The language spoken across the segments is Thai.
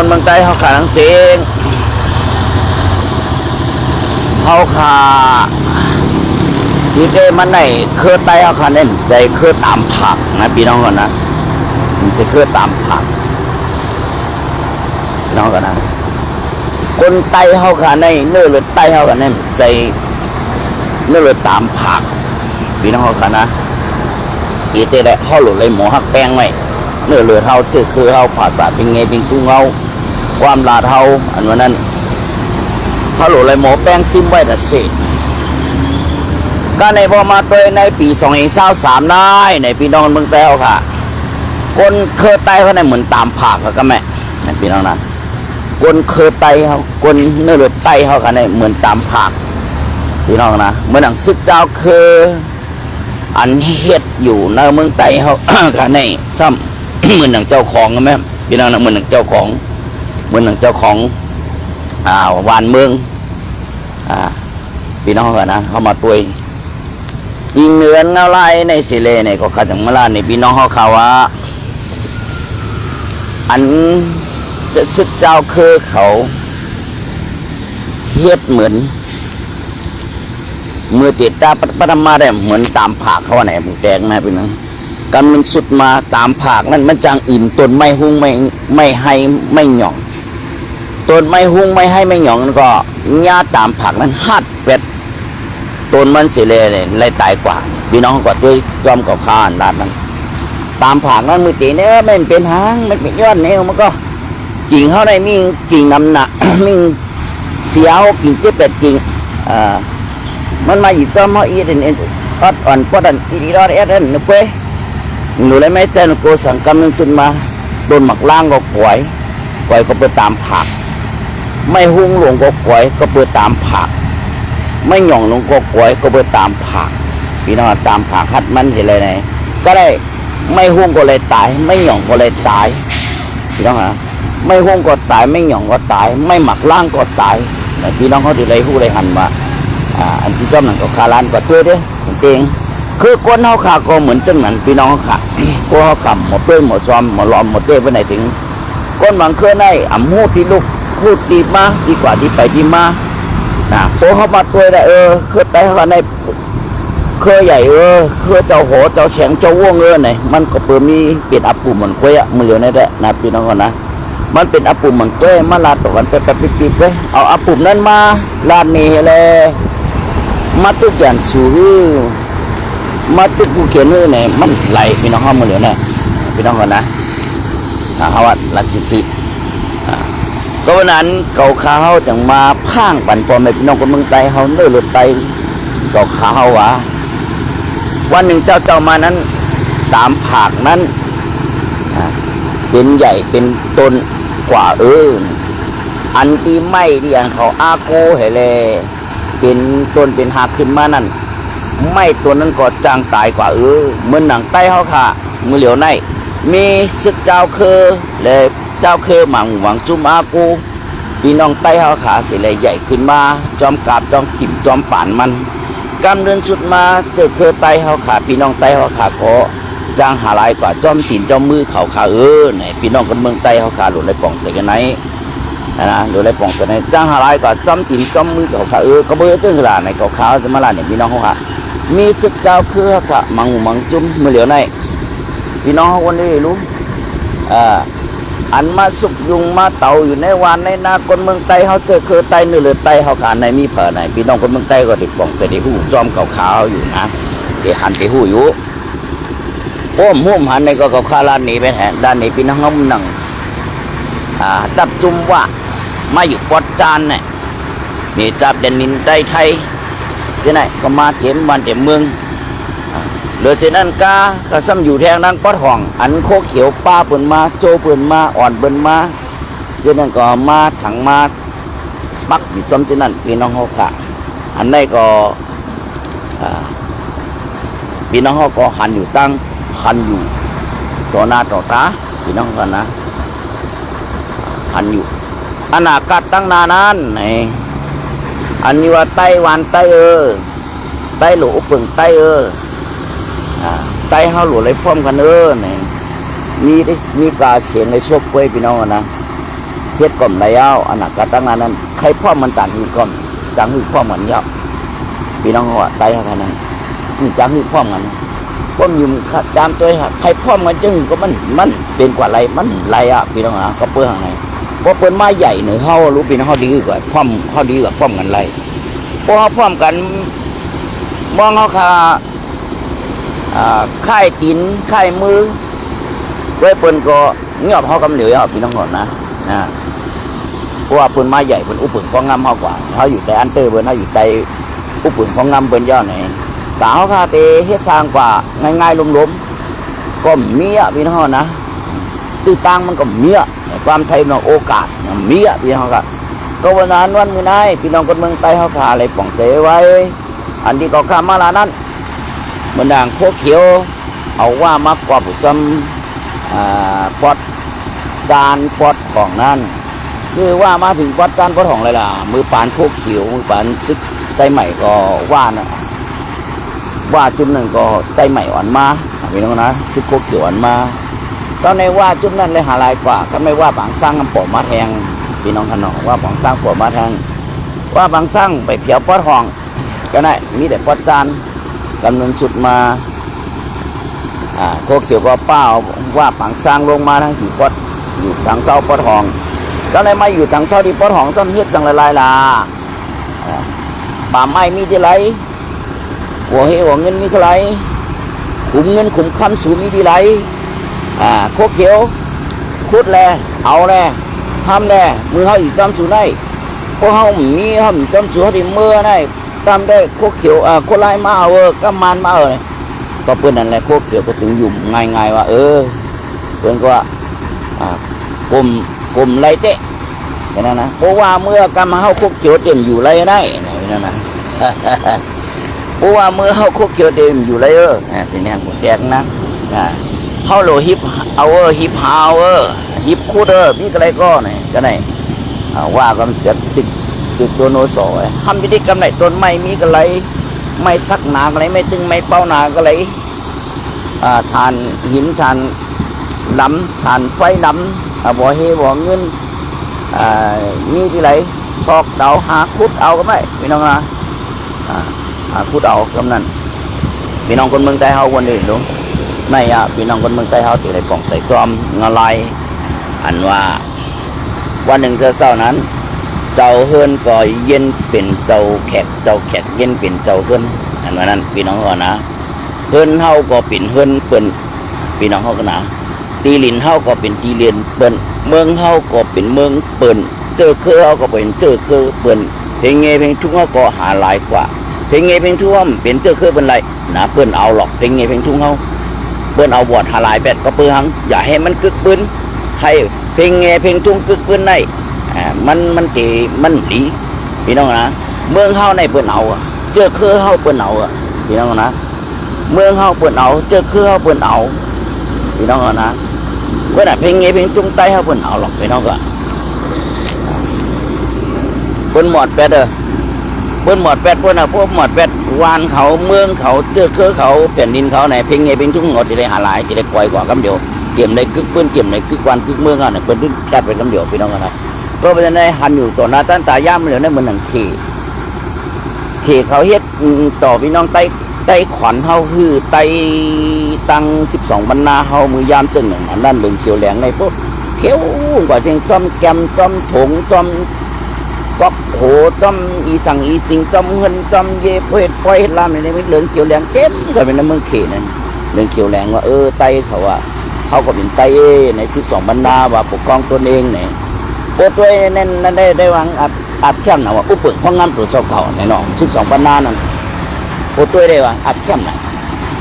คนเมืองใต้เขาขาหนังเสียงเขาขาที่ได้มันในเครือใต้เขาขาเน้นใจเครือตามผักนะพี่น้องกันนะมันจะเครือตามผักพี่น้องกันนะคนใต้เขาขาในเนื้อหรือใต้เขาขาเน้นใจเนื้อหรือตามผักพี่น้องเขาขานะอีเตได้เขาหลุดเลยหมูหักแป้งไว้เนื้อเลือดเขาเจอคือเขาภาษาเป็นไงเป็นตุ้งเขาความลาดเขาอันนั้นเขาหลุดเลยหมูแป้งซิมไว้แต่สิก็ในพอมาตัวในปี2023ได้ในพี่น้องเมืองใต้เขาค่ะคนเคยไต้เขาในเหมือนตามผักก็แม่ในพี่น้องนะคนเคยไต้เขาคนเนื้อเลือดไต้เขาค่ะในเหมือนตามผักพี่น้องนะเหมือนหนังซึกเจ้าคืออันเฮ็ดอยู่ในเมืองใต้เขา ค่ะในซ้ำ เหมือนหนังเจ้าของใช่ไหมพี่น้องนะเหมือนหนังเจ้าของเหมือนหนังเจ้าของวานเมืองพี่น้องกันนะเขามาตัวยิงเนื้อเงาไล่ในสิเลในก็ขัดจังมาลาในพี่น้องเขาว่าอันจะซึกเจ้าคือเขาเฮ็ดเหมือนมือติดตาปัตมาได้เหมือนตามผากเขาว่าไหนผมแดงนะพี่น้องกำลังสุดมาตามผากนั้นมันจางอิ่มต้นไม่หุ้งไม่ให้ไม่หย่องต้นไม่หุ้งไม่ให้ไม่หย่องก็หญ้าตามผากนั้นหัดเป็ดต้นมันเสียเลยเลยตายกว่าพี่น้องก็ด้วยยอมกับข้าด้านนั้นตามผากนั้นมือตีเนี่ยไม่เป็นหางไม่เป็นยอดเนี่ยมันก็กิ่งเขาได้มีกิ่งน้ำหนัก มีเสียวกิ่งเจ็บเป็ดกิ่งมันมาอยู่จอมเขาอีเดนอดอ่อนปอดันอีดีรอดเอ็ดนึกเว้ยหนูเลยไม่ใจหนูโกสังกำนึงสุดมาโดนหมักล่างก็ปล่อยก็ไปตามผักไม่หุ้งหลวงก็ปล่อยก็ไปตามผักไม่หย่องหลวงก็ปล่อยก็ไปตามผักพี่น้องตามผักฮัดมันอะไรไหนก็ได้ไม่หุ้งก็เลยตายไม่หย่องก็เลยตายพี่น้องฮะไม่หุ้งก็ตายไม่หย่องก็ตายไม่หมักล่างก็ตายพี่น้องเขาดีเลยหู้เลยหันมาอันที่จอมหนังก็คาร้านก็ตัวเด้เก่งคือคนเขาขาก็เหมือนจังนั้นพี่น้องขาก็เขาขำหมดด้วยหมดซ้อมหมดล้อมหมดเต้ไปไหนถึงคนบางเคยได้อ่ำหูที่ลูกพูดดีมาดีกว่าดีไปดีมาโตเขามาตัวได้เคยแต่เขาในเคยใหญ่เคยเจ้าโหเจ้าแฉงเจ้าว่วงไหนมันก็เปิดมีเปลี่ยนอับปุ่มเหมือนคุยมือเหลียวนี่แหละนะพี่น้องกันนะมันเป็นอับปุ่มเหมือนก้อยมาลาดตกันไปปิดๆเลยเอาอับปุ่มนั้นมาลาดนี่เลยมาตึกอย่างสูงมาตึกผู้เขียนนี่เนี่ยมันไหลพี่น้องเขามาเหลือเนี่ยพี่น้องกันนะเขาว่าลัดสิก็วันนั้นเก่าขาเขาจังมาพ่างปั่นปอมไปพี่น้องคนเมืองไต้เขาเนื้อหลุดไตเก่าขาเขาวะวันหนึ่งเจ้ามานั้นตามผากนั้นเป็นใหญ่เป็นต้นกว่าอันที่ไม่ที่อันเขาอาโกเหเลยเป็นต้นเป็นหักขึ้นมานั่นไม่ตัวนั้นก็จางตายกว่าเหมือนหนังใต้เขาค่ะมือเหลียวในมีศึกเจ้าคือเลยเจ้าคือหมังหวังจุ่มอากูพี่น้องใต้เขาขาสิเลยใหญ่ขึ้นมาจอมกาบจอมขิมจอมป่านมันกำเดินสุดมาเจอคือใต้เขาขาพี่น้องใต้เขาขาก็จางหาลายกว่าจอมตีนจอมมือเขาขาไหนพี่น้องคนเมืองใต้เขาขาหลุดเลยป่องใส่กันไหนนะดูแลป้องกันในจ้างหาไรก็จำติ่มจำมือเขาขาก็เบื่อจังหวะในเขาขาวจะมาลาเนี่ยพี่น้องเขาค่ะมีศึกเจ้าคือค่ะมังจุ่มมือเหลียวในพี่น้องเขาคนนี้รู้อันมาสุกยุงมาเต่าอยู่ในวานในนาคนเมืองใต้เขาเจอคือใต้เนื้อเลือดใต้เขาขาในมีเผอไหนพี่น้องคนเมืองใต้ก็ติดป้องใส่ในหูจอมเขาขาวอยู่นะเดี๋ยวหันไปหูอยู่มุ่มหันในก็เขาขาลานนี้ไปแห่ด้านนี้พี่น้องเขาหนังจับจุ่มว่ามาอยู่ปอดจานเนี่ยนี่จับเดนนินได้ไทยที่ไหนก็มาเต็มบ้านเต็มเมืองเหลือเส้นนั้นก็ซ้ำอยู่แทงนั่งปอดห้องอันโคเขียวป้าเปิ่นมาโจเปิ่นมาอ่อนเปิ่นมาเส้นนั้นก็มาถังมาปักอยู่จอมที่นั่นพี่น้องเขาค่ะอันนี้ก็พี่น้องเขาก็หันอยู่ตั้งหันอยู่ต่อหน้าต่อตาพี่น้องกันนะหันอยู่อนาคตตั้งนานนั้นอันนี้ว่าไต้หวันไต้ไต้หลวงปึงไต้ไต้เฮาหลวงเลยพร้อมกันนี่มีกาเสียงในโชคกล้วยพี่น้องนะเพ ฮ็ดก่อมไรเอาอันนั้นก็ตั้งนั้นใครพ่อมันต่างหือก่อมจังหือพ่อมันยาวพี่น้องว่าไตขนาดนั้นนี่จังหือพ่อมันพ่อมอยู่ตามตัวใครพ่อมันจังหือก็มันเป็นกว่าไรมันไรอ่ะพี่น้องนะก็เปื้อนไหนเพราะเป็นไม้ใหญ่หนึ่งเขารู้พี่น้องเขาดีกว่าพ่อมเขาดีกว่าพ่อมกันไรเพราะเขาพ่อมกันมองเขาค่ายตีนค่ายมือไว้เปิ้นก็เงียบเขากำเหลียวพี่น้องก่อนนะเพราะว่าเปิ้นไม้ใหญ่เปิ้นอุปึงของงามเขากว่าเขาอยู่แต่อันเตอร์เปิ้นเขาอยู่แต่อุปึงของงามเปิ้นย่อไหนแต่เขาค่าเตเฮ็ดสร้างกว่าง่ายๆล้มๆก็มีอ่ะพี่น้องนะตื้อตังมันก็มีอ่ะความไทยมันโอกาสมีอ่ะพี่น้องก็วันนั้นวันมื้อไหนพี่น้องคนเมืองใต้เขาค่าอะไรป่องเสไว้อันที่ก็ข้ามมาลานั้นเหมือนด่างโคเขียวเอาว่ามากกว่าผู้จำปอดจานปอดของนั่นคือว่ามาถึงปอดจานปอดของเลยล่ะมือปานโคเขียวมือปานซึกไตใหม่ก็ว่านะว่าจุดหนึ่งก็ไตใหม่อ่อนมาพี่น้องนะซึกโคเขียวอ่อนมาตอนในว่าจุดนั้นเลยหาลายกว่าก็ไม่ว่าบางสร้างกำปอมาแทงพี่น้องขนองว่าบางสร้างปอมาแทงว่าบางสร้างไปเผียวปอดห้องก็ได้มีแต่ปอดจานกำเนิดสุดมาโคเขียวก็เป้าว่าผังสร้างลงมาทั้งที่ปอดอยู่ทางเสาปอดห้องก็เลยมาอยู่ทางเสาที่ปอดห้องต้นเฮ็ดสังละลายล่ะป่าไม้มีที่ไรหัวหัวเงินมีเท่าไรขุมเงินขุมคำสูงมีที่ไรโคเขียวคุดแลเอาแลทำแลมือเขาอยู่จำสูได้พวกเขามีเขาจำสูเขาที่เมื่อได้ตามได้โคเขียวโคไลมาเอาก็มันมาเอาเลยก็เพื่อนนั่นแหละโคเขียวก็ถึงอยู่ง่ายๆว่าเพื่อนก็ว่ากลุ่มไรเตะแค่นั้นนะเพราะว่าเมื่อกำมาเข้าโคเขียวเต็มอยู่ไรได้นั่นนะเพราะว่าเมื่อเข้าโคเขียวเต็มอยู่ไรเป็นแนวหมดแดงนะเข้าโลฮิปเอาฮิปฮาวฮิปคูดมีอะไรก็เนี่ยก็ไหนว่าก็จะติดตัวโนโซทำพิธีกรรมไหนต้นไม้มีอะไรไม่ซักหนาอะไรไม่ตึงไม่เป้าหนาอะไรทานหินทานน้ำทานไฟน้ำบ่อเฮบ่อเงินมีที่ไหนซอกเดาหาคุดเอาก็ไม่พี่น้องนะหาคุดเอากำนั้นพี่น้องคนเมืองใต้เฮาวันนี้ดูไม่พี่น้องคนเมืองใต้เฮาที่ไรป่องใส่ซ้อมงาลายอันว่าวันหนึ่งเช้านั้นเจ้าเฮิรนก็เย็นเป็นเจ้าแขกเย็นเป็นเจ้าเฮิรนอันนั้นพี่น้องก็นะเฮิรนเฮาก็เป็นเฮิรนเปิ้นพี่น้องเฮาก็นะตีลินเฮาก็เป็นตีเลียนเปิ้นเมืองเฮาก็เป็นเมืองเปิ้นเจอคือเฮาก็เป็นเจอคือเปิ้นเพลงเงเพลงทุ่งเฮาก็หาหลายกว่าเพลงเงเพลงทุ่งเป็นเจอคือเป็นไรนะเปิ้นเอาหรอกเพลงเงเพลงทุ่งเฮาเปิ้นเอาบวชหาหลายแปดก็เปื้องอย่าให้มันกึกปืนให้เพลงเงเพลงทุ่งกึกปืนได้มันตีมันดีพี่น้องนะเมืองเฮาในเปิ้นเอาเจอคือเฮาเปิ้นเอาพี่น้องนะเมืองเฮาเปิ้นเอาเจอคือเฮาเปิ้นเอาพี่น้องนะเพิ่นเพลงเงเพลงทุ่งใต้เฮาเปิ้นเอาหรอกพี่น้องก็เปิ้นหมดแปดเปิ้นหมดแปดเปิ้นพวกหมดแปดวานเขาเมืองเขาเจอคือเขาแผ่นดินเขาไหนเพลงเงเพลงทุ่งหมดที่ได้หาหลายที่ได้ปล่อยกว่าคำเดียวเก็บในกึกเปิ้นเก็บในกึกวันกึกเมืองเปิ้นตัดเป็นคำเดียวพี่น้องนะก็เป็นในหันอยู่ต่อหน้าต้านตาย่ามเหลือในเหมือนหนังขี่เขาเฮ็ดต่อพี่น้องไต้ขวัญเฮาคือไต้ตัง12บรรณาเฮามือยามตึงหนึ่งอันนั้นเหลืองเขียวแหลงในพวกเขียวกว่าเชิงจอมแกมจอมถงจอมก๊อกโหจอมอีสังอีสิงจอมเงินจอมเย่เพ็ดปล่อยเฮ็ดลามในเหลืองเขียวแหลงเต็มก็เป็นในเมืองเขนั่นเหลืองเขียวแหลงว่าไต้เขาว่าเขาก็เป็นไต้ใน12บรรณาว่าปกครองตนเองเนี่ยโอ้ตัวนั่นได้วางอัดเข้มนะว่าอุปเปิงห้องน้ำตรวจสอบเก่าในน้อง12บรรณานั่นโอ้ตัวได้ว่าอัดเข้มนะ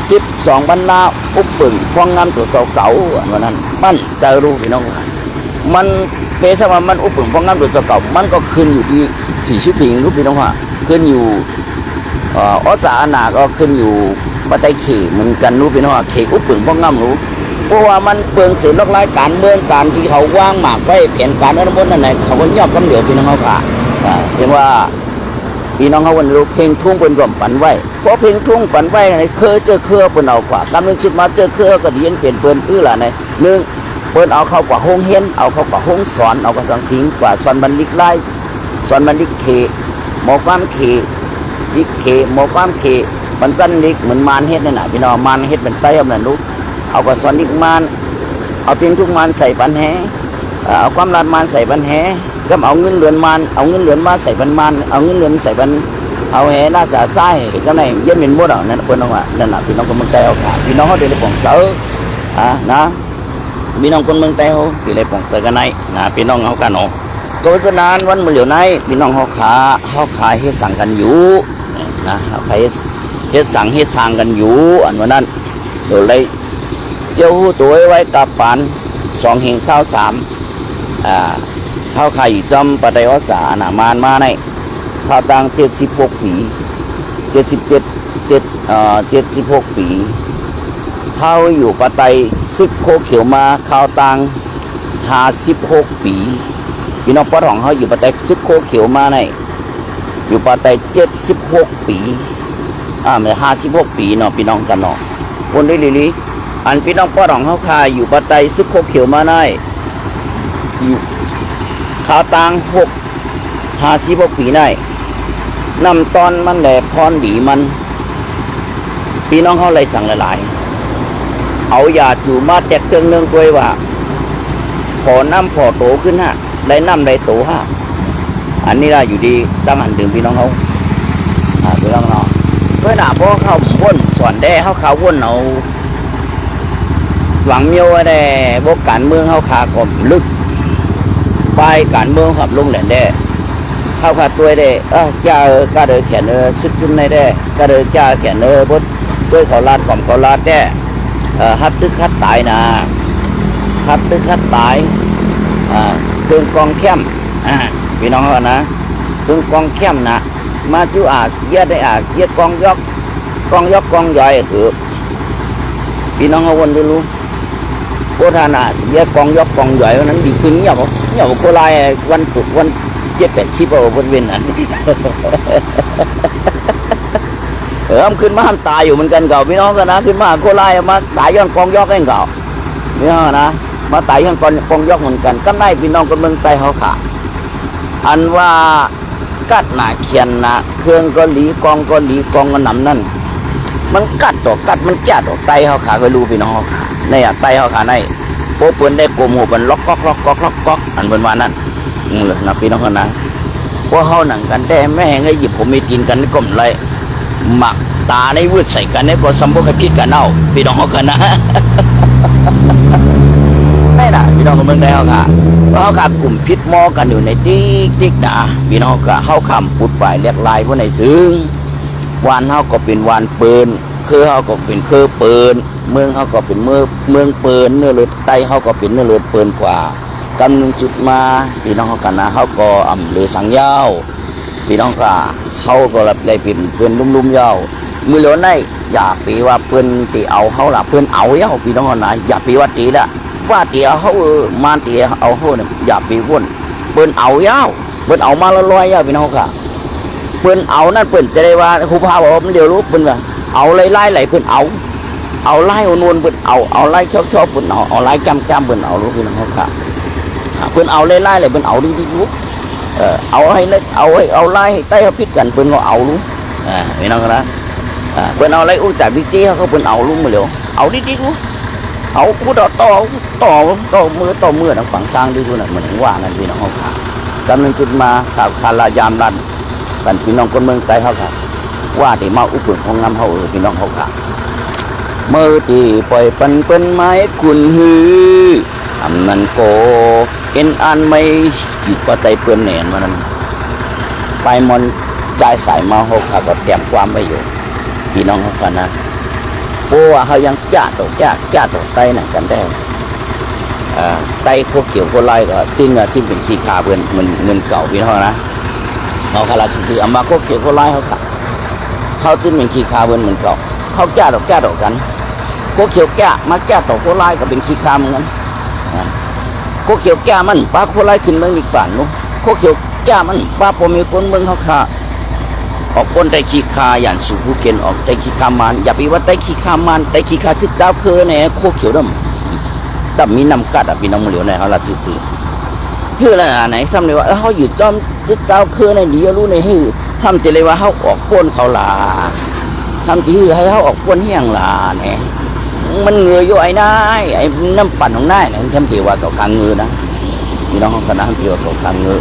12บรรณาอุปเปิงห้องน้ำตรวจสอบเก่าวันนั้นมันจะรู้พี่น้องมันเปสว่ามันอุปเปิงห้องน้ำตรวจสอบเก่ามันก็ขึ้นอยู่ที่40ฟิงรู้พี่น้องว่าขึ้นอยู่อสาหนาก็ขึ้นอยู่ปัตไตเขเหมือนกันรู้พี่น้องว่าเขอุปเปิงห้องน้ำรู้เพราะว่ามันเปลืองเสียนอกรายการเมืองการที่เขาว่างหมากไว้แผนการนั้นบนนั่นไหนเขาก็ยอบกำเดียวพี่น้องเขาค่ะเพียงว่าพี่น้องเขาวันรู้เพลงทุ่งเป็นกล่อมปั่นไว้เพราะเพลงทุ่งปั่นไว้ในเคยเจอเครือเป็นเอากว่ากำลังสุดมาเจอเครือก็ดีนเปลี่ยนเปลี่ยนล่ะในหนึ่ง เปิ้นเอาเข้ากว่าห้องเฮียนเอาเข้ากว่าห้องสอนเอากว่าสังสิงกว่าสอนบันลิกไล่สอนบันลิกเขหมอความเขลิกเขหมอความเขมันสั้นลิกเหมือนมารเฮ็ดนั่นน่ะพี่น้องมารเฮ็ดเป็นไต้เอานั่นลูกเอากว่าสอนลิกมารเอาเพียงทุกมารใส่ปันแหเอาความลาดมารใส่ปันแหก็เอาเงินเหรียญมารเอาเงินเหรียญมาใส่ปันมารเอาเงินเหรียญใส่ปันเอาแหน่าจะใต้ก็ในเย็นเป็นหมดอ่ะนั่นเพิ่นเอาว่านั่นน่ะพี่น้องคนเมืองใต้เอาค่ะพี่น้องเขาได้ป้องเจอนะพี่น้องคนเมืองใต้เขาที่ได้ป้องเจอกันในนะพี่น้องเขากันเนาะก็เพราะฉะนั้นวันมื้อเหลียวในพี่น้องเขาขายเฮ็ดสั่งกันอยู่นะเขาขายเฮ็ดสั่งเฮ็ดสร้างกันอยู่อันวันนั้นเดี๋ยวเลยเจ้าหู้ตัวไว้กับปาน2:23เขาขายอยู่จำปะไดอสานะมานมาในข้าวตัง76 ปี76 ปีเขาอยู่ปะไตซึกโคเขียวมาข้าวตัง56 ปีพี่น้องปะของเขาอยู่ปะไตซึกโคเขียวมาในอยู่ปะไต76 ปีไม่56 ปีเนาะพี่น้องกันเนาะคนได้ลิอันพี่น้องปะของเขาขายอยู่ปะไตซึกโคเขียวมาในอยู่ข้าวตัง56 ปีในนำตอนมันแหลพรดีมันพี่น้องเขาเลยสั่งหลายๆเอายาจูมาแตกเตืองเนืองด้วยว่าพอน้ำพอโตขึ้นฮะได้น้ำได้โตฮะอันนี้ละอยู่ดีตั้งหันถึงพี่น้องเขาพี่น้องเนาะเพื่อนพวกเขาว่นสอนได้เขาว่นเอาหวังเมียวได้พวกการเมืองเขาขาก่อมลึกไปการเมืองขับลงแหลนได้เข้าขาดตัวได้จ้าก็เดินแขนซึกจุ่มในได้ก็เดินจ้าแขนบดด้วยเขาลาดก่อมเขาลาดได้ฮัดตึกฮัดตายนะฮัดตึกฮัดตายเครื่องกองเข้มพี่น้องเขานะเครื่องกองเข้มนะมาจูอาเสียได้เสียกองยกกองใหญ่คือพี่น้องเขาวนดูรู้โคทานะเสียกองยกกองใหญ่นั้นดีขึ้นเนี่ยโคลายวัน70-80บริเวณนั้นขึ้นมาห้ามตายอยู่เหมือนกันเก่าพี่น้องกันนะขึ้นมาโคลายมาตายย้อนกองยอกเองเก่าพี่น้องนะมาตายย้อนกองยอกเหมือนกันก็ได้พี่น้องคนเมืองใต้เขาขาอันว่ากัดหนาเขียนนะเครื่องก็หลีกองก็หลีกองก็นำนั่นมันกัดต่อกัดมันจัดต่อไตเขาขาก็รู้พี่น้องเขาขาในไตเขาขาในโป๊ะเปิ้นได้โกมหัวเป็นล็อกก๊อกอันเป็นวันนั้นเลยนะพี่น้องคนนะพวกเขาหนังกันแต่แม่ให้หยิบผมมีกินกันก้มไรหมักตาในวืดใส่กันในบ่สมบูรณ์พิษกันเอาพี่น้องเขากันนะได้นะพี่น้องเมืองได้เขาค่ะเพราะเขากับกลุ่มพิษมอกันอยู่ในติ๊กนะพี่น้องก็เข้าคำปุดไปเรียกลายพวกในซึ้งวานเขาก็เป็นวานปืนคือเขาก็เป็นคือปืนเมืองเขาก็เป็นเมืองปืนเนื้อเลือดไตเขาก็เป็นเนื้อเลือดปืนกว่ากำนึงจุดมาพี่น้องเขากันนะเขาก็หรือสังยาวพี่น้องก็เขาก็รับได้เป็นลุ่มยาวมือเหลียวในอย่าปีว่าเพื่อนตีเอาเขาละเพื่อนเอาเย้าพี่น้องเขานะอย่าปีว่าตีละว่าตีเอาเขามาตีเอาเขาเนี่ยอย่าปีวนเพื่อนเอาเย้าเพื่อนเอามาลอยเย้าพี่น้องค่ะเพื่อนเอานั่นเพื่อนจะได้ว่าครูพาบอกมันเลี้ยวรู้เพื่อนว่าเอาไล่ไหลเพื่อนเอาไล่นวลเพื่อนเอาไล่ชอบเพื่อนเอาไล่จำเพื่อนเอารู้พี่น้องเขาค่ะเพื่อนเอาไล่เลยเพื่อนเอาดีรู้เอาให้เล็กเอาไล่ให้ใต้เขาพิษกันเพื่อนก็เอารู้พี่น้องนะเพื่อนเอาไล่อุจจาระวิจิเขาเพื่อนเอารู้มาเร็วเอาดีรู้เอาพูดต่อมือทางฝั่งสร้างดีรู้น่ะเหมือนว่านั่นพี่น้องเขาค่ะกำลังจุดมาข่าวคาลายามรันกันพี่น้องคนเมืองใต้เขาค่ะว่าที่มาอุปถัมภ์ของน้ำเขาพี่น้องเขาค่ะเมื่อที่ปล่อยเป็นไม้คุณฮือทำนั้นโกเอ็นอันไม่หยุดก็ใจเปื้อนแหนมานั้นไปมันใจสายมาหกค่ะก็เตรียมความไว้อยู่พี่น้องเขากันนะเพราะว่าเขายังจ้าตกไตนั่นกันได้ไตโคเขียวโคไล่ก็ติ้งเป็นขี้ขาเพื่อนมันเก่าพี่น้องนะเขาขลังสื่อมาโคเขียวโคไล่เขาติ้งเป็นขี้ขาเพื่อนเหมือนเก่าเขาจ้าตกกันโคเขียวมาจ้าตกโคไล่ก็เป็นขี้ขาเหมือนกันโคเขียวแก่มันป้าโคไล่ขึ้นเมืองอีกฝั่งนู้นโคเขียวแก่มันป้าพอมีคนเมืองเขาขาออกคนไตขี้ขาอย่างสุภูเก็นออกไตขี้ขามันอย่าไปว่าไตขี้ขามันไตขี้ขาซึกดาวเคอเนี่ยโคเขียวดำ ตับมีนำกัดอ่ะพี่น้องเหลียวในเขาละซื่อเพื่ออะไรไหนซ้ำเลยว่าเขาอยู่จอมจิตเจ้าคือในดีรู้ในฮือทำจะเลยว่าเขาออกป้นเขาลาทำที่ฮือให้เขาออกป้นเฮียงลาเนี่ยมันเงยอยู่ไอ้นายไอ้น้ำปั่นของนายเนี่ยทำที่ว่าเขากลางเงยนะพี่น้องเขาคณะทำที่ว่าเขากลางเงย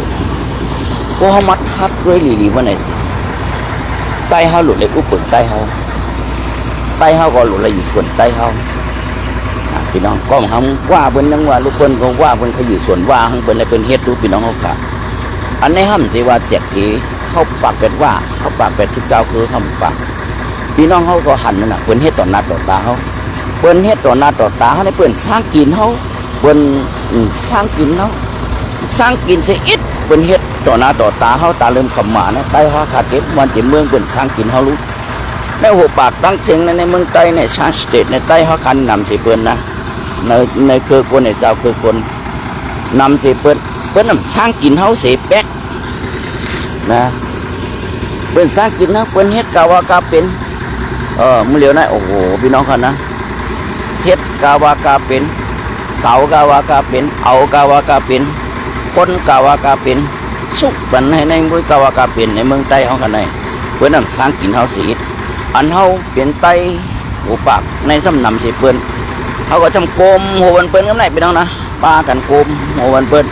ก็เขามัดทัดด้วยลีว่าไหนใต้เขาหลุดเลยกูเปิดใต้เขาก็หลุดเลยอยู่ส่วนใต้เขาพี่น้องก็ทำว่าเป็นยังว่าลูกคนก็ว่าเป็นขยุส่วนว่าเป็นอะไรเป็นเฮ็ดรู้พี่น้องเขาค่ะอันในห้ำที่ว่าเจ็บทีเขาปากเป็ดว่าเขาปากเป็ด19คือเขาปากพี่น้องเขาก็หันนั่นน่ะเป็นเฮ็ดต่อหน้าต่อตาเขาเป็นเฮ็ดต่อหน้าต่อตาเขาในเป็นสร้างกินเขาเป็นสร้างกินเขาสร้างกินเสียอิดเป็นเฮ็ดต่อหน้าต่อตาเขาตาเริ่มขำหมานะใต้เขาขาดเก็บวันที่เมืองเป็นสร้างกินเขารู้ในหัวปากตั้งเสียงในเมืองใต้ในชาติสเตทในใต้เขาคันนำสิเปิ้นนะในคือคนในเจ้าคือคนนำสิเปิ้นนำสร้างกินเขาเสียแป๊กนะเปิ้นสร้างกินนะเปิ้นเฮ็ดกาวากาเป็นมื้อเหลียวนะโอ้โหพี่น้องกันนะเฮ็ดกาวากาเป็นเต่ากาวากาเป็นเอากาวากาเป็นคนกาวากาเป็นสุกบันให้ในมือกาวากาเป็นในเมืองใต้เขากันไหนเปิ้นนำสร้างกินเขาสีอันเขาเป็นไตหูปากในสำนำสิเปิ้นเขาก็จำโกมหัววันเปิ้นกันไหนพี่น้องนะปากันโกมหัววันเปิ้น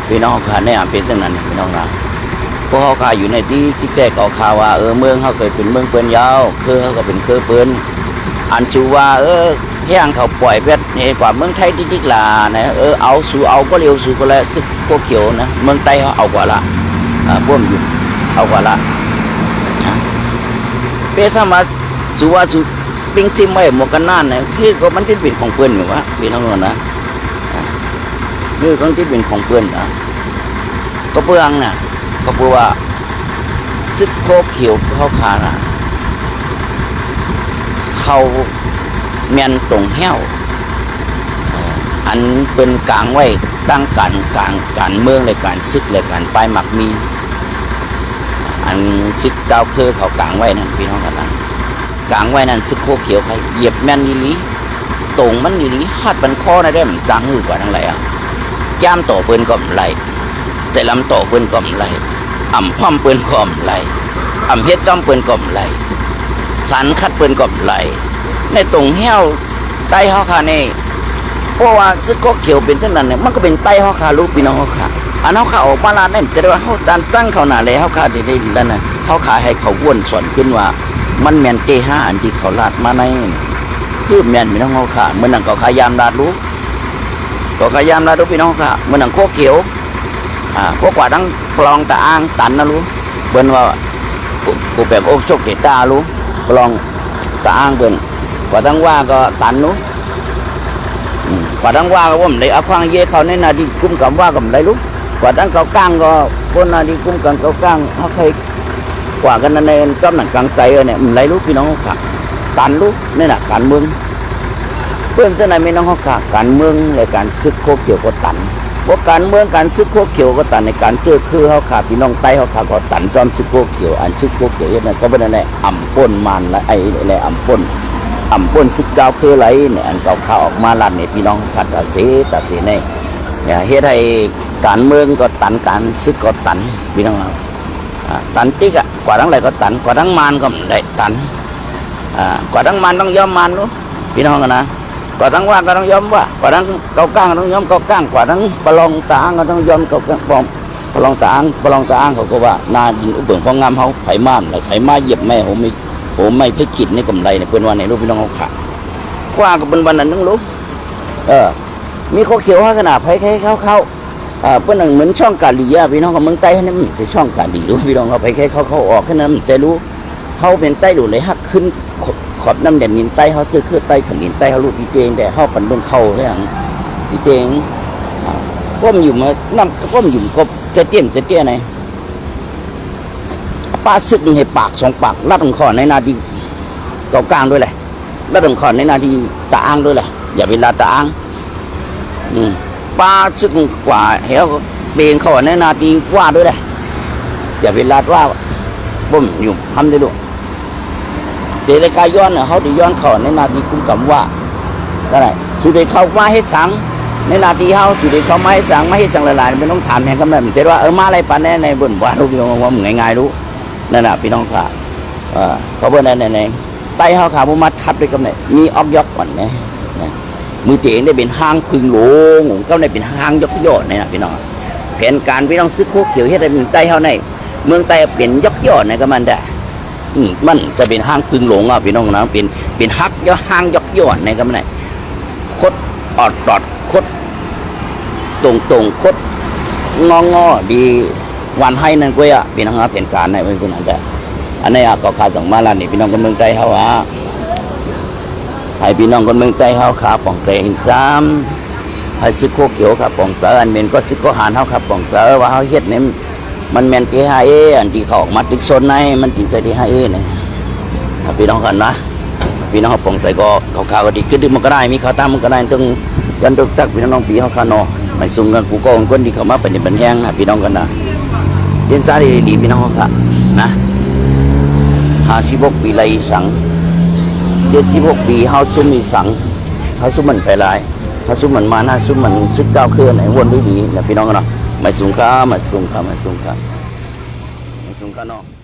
พี่น้องค่ะเนี่ยเป็นตั้งนั้นพี่น้องนะพวกเขาขายอยู่ในที่แตกออกข่าวว่าเมืองเขาเคยเป็นเมืองเปิ้นยาวคือเขาก็เป็นคือเปิ้นอันชูว่าแห้งเขาปล่อยเพชรนี่กว่าเมืองไทยที่ลานะเอาสู่เอาก็เร็วสู่ก็แล้วซึกก็เขียวนะเมืองใต้เขาเอากว่าละพวกอยู่เอากว่าละเปสมาสู่ว่าสู่ปิงซิมไม่หมวกกันน่านเนี่ยคือก็มันที่เป็นของเปิ้นอยู่วะพี่น้องนะนี่ก็ที่เป็นของเปิ้นนะก็เปลืองน่ะก็เพราะว่าซึกโคเขียวเขาขาดเขาเมียนตรงแห้วอันเป็นกลางไว้ตั้งการเมืองเลยการซึกเลยการป้ายหมักมีอันซึกเจ้าคือเขากลางไว้นั่นพี่น้องกันนะกลางไว้นั่นซึกโคเขียวใครเหยียบแม่นดีลีตรงมันดีลีหัดบันคอได้ได้มันจังหือกว่าทั้งไรย่ามต่อเปิ้นก็ไหลใส่ลำต่อเปิ้นก็ไหลอ่ำพ่อมเปิ้นก็ไหลอ่ำเฮ็ดต้อมเปิ้นก็ไหลสันคัดเปิ้นก็ไหลในตรงแห้วใต้ห้อคานี่เพราะว่าซึกโคเขียวเป็นเช่นนั้นเนี่ยมันก็เป็นใต้ห้อคาลูกพี่น้องห้อคาอันเขาขาออกมาลาเนี่ยแต่ว่าเขาตั้งเขาหนาเลยเขาขาได้แล้วนะเขาขายให้เขาวนสอนขึ้นว่ามันแมนเตห้าอันที่เขาลาดมาในคือแมนพี่น้องเขาขาเมื่อนังก็ขายามลาดรู้ก็ขายามลาดรู้พี่น้องขาเมื่อนังโคเขียวพวกกว่าทั้งปลองตาอ้างตันนะรู้เบิ้นว่ากูแบบโอ๊กโชคเดตารู้ปลองตาอ้างเบิ้นกว่าทั้งว่าก็ตันรู้กว่าทั้งว่าก็ว่าเลยเอาควางเย่เขาในนาดีกุ้มกับว่ากับไรรู้กว่าทั้งเขาก้างก็คนนาดีกุ้มกันเขาก้างเขาเคยกว่ากันนั่นเองก็หนังกลางใจเนี่ยไรรู้พี่น้องเขาขาตันรู้นี่แหละการเมืองเพื่อนเจ้าไหนไม่น้องเขาขาการเมืองในการซึกโคเขียวก็ตันพวกการเมืองการซึกโคเขียวก็ตันในการเจอคือเขาขาพี่น้องใต้เขาขาก็ตันจอมซึกโคเขียวอันซึกโคเขียวนั่นก็เป็นอะไรอ่ำป้นมันและไอ้อะไรอ่ำป้นซึกเจ้าคืออะไรเนี่ยอันเก่าข่าวออกมาลันเนี่ยพี่น้องขัดตัดสินในเฮ็ดให้การเมืองก็ตันการซึกก็ตันพี่น้องตันติ๊กกว่าทั้งไรก็ตันกว่าทั้งมันก็ได้ตันกว่าทั้งมันต้องยอมมันรู้พี่น้องกันนะกว่าทั้งว่าก็ต้องยอมว่ากว่าทั้งเกาก้างก็ต้องยอมเกาก้างกว่าทั้งปลองตาอ้างก็ต้องยอมเกาก้างปลองตาอ้างเขาก็ว่านาดินอุดมของงามเขาไผ่ม่านเลยไผ่มาเหยียบแม่ผมไม่เพื่อขิดในกำไรเนี่ยเป็นวันไหนรู้พี่น้องเขาขาว่าก็เป็นวันนั้นนึงรู้มีข้อเขียวให้ขนาดไผ่เข้าเป็นเหมือนช่องกาลีพี่น้องกับเมืองใต้นั่นมันจะช่องกาลีรู้พี่น้องเขาไผ่เข้าออกแค่นั้นแต่รู้เขาเป็นใต้ดูเลยฮักขึ้นขอบน้ำแดดนินใต้เขาเจอคือใต้แผ่นดินใต้เขาลูกอีเตงแต่เขาปั่นเบื้องเข้าใช่ไหมอีเตงก้มอยู่มาน้ำก้มอยู่ก็จะเตี้ยไหนป้าซึกให้ปากสองปากลัดของคอในนาดีเกากลางด้วยแหละลัดของคอในนาดีตาอ้างด้วยแหละอย่าเวลาตาอ้างป้าซึกกว่าเหวเบงคอในนาดีว่าด้วยแหละอย่าเวลาว่าบ่มอยู่ทำได้ด้วยเดลิกาย้อนเขาได้ย้อนเขาในนาทีกุ้งกำว่าอะไร สุดได้เข้ามาเฮ็ดสังในนาทีเฮาสุดได้เข้ามาเฮ็ดสังมาเฮ็ดสังหลายๆไม่ต้องถามแห่งกำนันเจ็ดว่ามาอะไรปานแน่ในบ่นว่ารู้พี่น้องว่ามันง่ายๆรู้นั่นน่ะพี่น้องค่ะเพราะว่าในไตเฮาขาบ่มาทับด้วยกำเนิดมีออกยอกก่อนนะมือเตียงได้เป็นห้างพึ่งหลงก็ได้เป็นห้างยกยอดนี่นะพี่น้องแผนการพี่น้องซื้อโคเขียวเฮ็ดให้เป็นไตเฮาในเมืองไตเป็นยกยอดนะก็มันได้มันจะเป็นห้างพึ่งหลงอ่ะพี่น้องนะเป็นฮักยอห้างยกยอดในก็มันได้คดออดตอดคดตรงคดงอดีวันให้นั่นก็อ่ะพี่น้องแผนการในเป็นขนาดได้อันนี้ก็ขาดสองมาล้านนี่พี่น้องคนเมืองไทยเฮาให้พี่น้องคนเมืองไทยเฮาขาป่องใจซ้ำให้ซึกโคเขียวครับป่องเสออันเมนก็ซึกโคหานเฮาครับป่องเสอว่าเฮาเฮ็ดนี่มันแม่นที่5Aอันที่เขาออกมาตึกโซนในมันสิใส่ที่5Aนี่พี่น้องกันนะพี่น้องป่องใส่ก็ขาวๆก็ดีขึ้นมันก็ได้มีข้าวตามมันก็ได้ต้องยันตกตักพี่น้องปีเฮาคานอไม่ซุ่มกันกูก็คนที่เข้ามาเป็นแห้งนะพี่น้องกันนะเรียนจาดีพี่น้องครับนะ56 ปีไรสัง76 ปีเฮาซุ่มมีสังเฮาซุ่มมันไปหลายเฮาซุ่มมันมานะซุ่มมันซึกเจ้าเคลื่อนไหนวนดีๆนะพี่น้องกันเนาะไม่สูงค่าเนาะ